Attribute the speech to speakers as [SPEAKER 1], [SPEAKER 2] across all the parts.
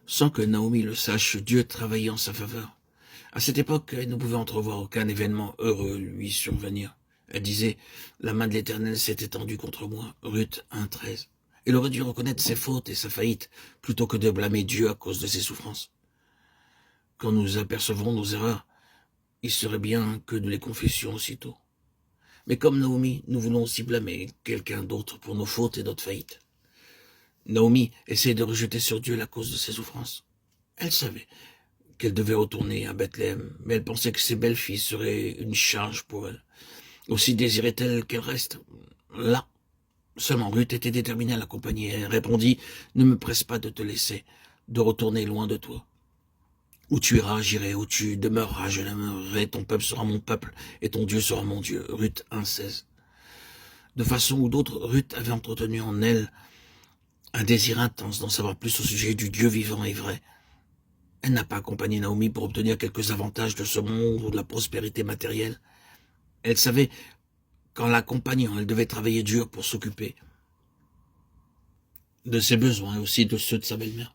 [SPEAKER 1] Sans que Naomi le sache, Dieu travaillait en sa faveur. À cette époque, elle ne pouvait entrevoir aucun événement heureux lui survenir. Elle disait, la main de l'Éternel s'est étendue contre moi. Ruth 1,13. Elle aurait dû reconnaître ses fautes et sa faillite, plutôt que de blâmer Dieu à cause de ses souffrances. Quand nous apercevons nos erreurs, il serait bien que nous les confessions aussitôt. Mais comme Naomi, nous voulons aussi blâmer quelqu'un d'autre pour nos fautes et notre faillite. Naomi essayait de rejeter sur Dieu la cause de ses souffrances. Elle savait qu'elle devait retourner à Bethléem, mais elle pensait que ses belles-filles seraient une charge pour elle. Aussi désirait-elle qu'elle reste là. Seulement Ruth était déterminée à l'accompagner. Elle répondit, « Ne me presse pas de te laisser, de retourner loin de toi. Où tu iras, j'irai, où tu demeureras, je demeurerai, ton peuple sera mon peuple, et ton Dieu sera mon Dieu. » Ruth 1,16. De façon ou d'autre, Ruth avait entretenu en elle un désir intense d'en savoir plus au sujet du Dieu vivant et vrai. Elle n'a pas accompagné Naomi pour obtenir quelques avantages de ce monde ou de la prospérité matérielle. Elle savait qu'en l'accompagnant, elle devait travailler dur pour s'occuper de ses besoins et aussi de ceux de sa belle-mère.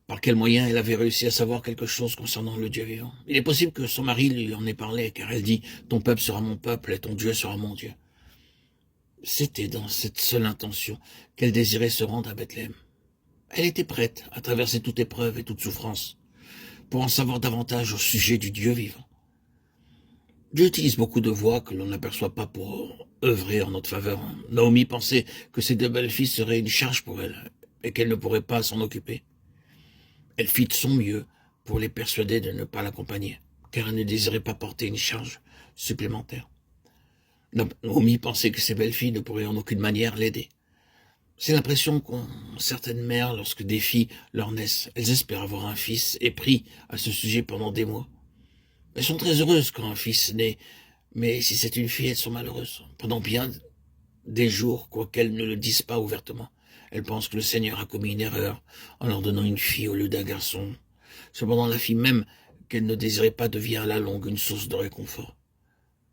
[SPEAKER 1] Par quel moyen elle avait réussi à savoir quelque chose concernant le Dieu vivant? Il est possible que son mari lui en ait parlé, car elle dit « Ton peuple sera mon peuple et ton Dieu sera mon Dieu ». C'était dans cette seule intention qu'elle désirait se rendre à Bethléem. Elle était prête à traverser toute épreuve et toute souffrance pour en savoir davantage au sujet du Dieu vivant. Dieu utilise beaucoup de voies que l'on n'aperçoit pas pour œuvrer en notre faveur. Naomi pensait que ses deux belles-filles seraient une charge pour elle et qu'elle ne pourrait pas s'en occuper. Elle fit de son mieux pour les persuader de ne pas l'accompagner, car elle ne désirait pas porter une charge supplémentaire. Naomi pensait que ses belles-filles ne pourraient en aucune manière l'aider. C'est l'impression qu'ont certaines mères lorsque des filles leur naissent. Elles espèrent avoir un fils et prient à ce sujet pendant des mois. Elles sont très heureuses quand un fils naît, mais si c'est une fille, elles sont malheureuses. Pendant bien des jours, quoiqu'elles ne le disent pas ouvertement. Elles pensent que le Seigneur a commis une erreur en leur donnant une fille au lieu d'un garçon. Cependant, la fille même qu'elles ne désiraient pas devient à la longue une source de réconfort.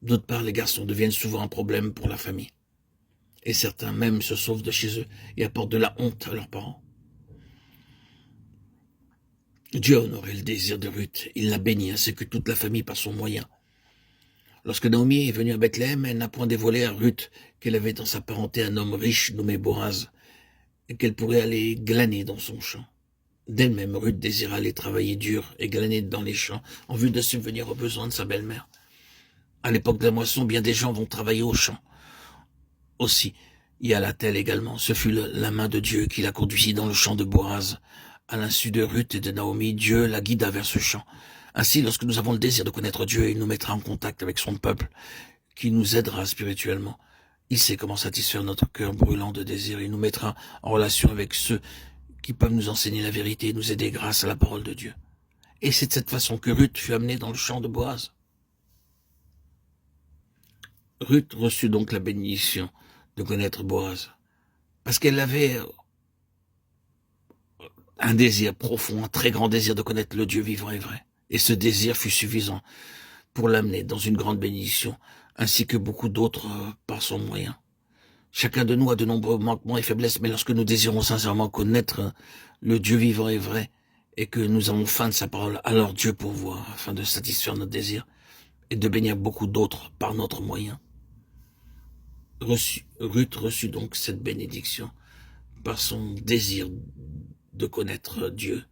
[SPEAKER 1] D'autre part, les garçons deviennent souvent un problème pour la famille. Et certains même se sauvent de chez eux et apportent de la honte à leurs parents. Dieu a honoré le désir de Ruth. Il l'a bénie ainsi que toute la famille par son moyen. Lorsque Naomi est venue à Bethléem, elle n'a point dévoilé à Ruth qu'elle avait dans sa parenté un homme riche nommé Boaz et qu'elle pourrait aller glaner dans son champ. D'elle-même, Ruth désira aller travailler dur et glaner dans les champs en vue de subvenir aux besoins de sa belle-mère. À l'époque de la moisson, bien des gens vont travailler au champ. Aussi, y alla-t-elle également. Ce fut la main de Dieu qui la conduisit dans le champ de Boaz. À l'insu de Ruth et de Naomi, Dieu la guida vers ce champ. Ainsi, lorsque nous avons le désir de connaître Dieu, il nous mettra en contact avec son peuple, qui nous aidera spirituellement. Il sait comment satisfaire notre cœur brûlant de désir. Il nous mettra en relation avec ceux qui peuvent nous enseigner la vérité et nous aider grâce à la parole de Dieu. Et c'est de cette façon que Ruth fut amenée dans le champ de Boaz. Ruth reçut donc la bénédiction de connaître Boaz, parce qu'elle avait un désir profond, un très grand désir de connaître le Dieu vivant et vrai. Et ce désir fut suffisant pour l'amener dans une grande bénédiction, ainsi que beaucoup d'autres par son moyen. Chacun de nous a de nombreux manquements et faiblesses, mais lorsque nous désirons sincèrement connaître le Dieu vivant et vrai, et que nous avons faim de sa parole, alors Dieu pourvoit afin de satisfaire notre désir et de bénir beaucoup d'autres par notre moyen. Ruth reçut donc cette bénédiction par son désir de connaître Dieu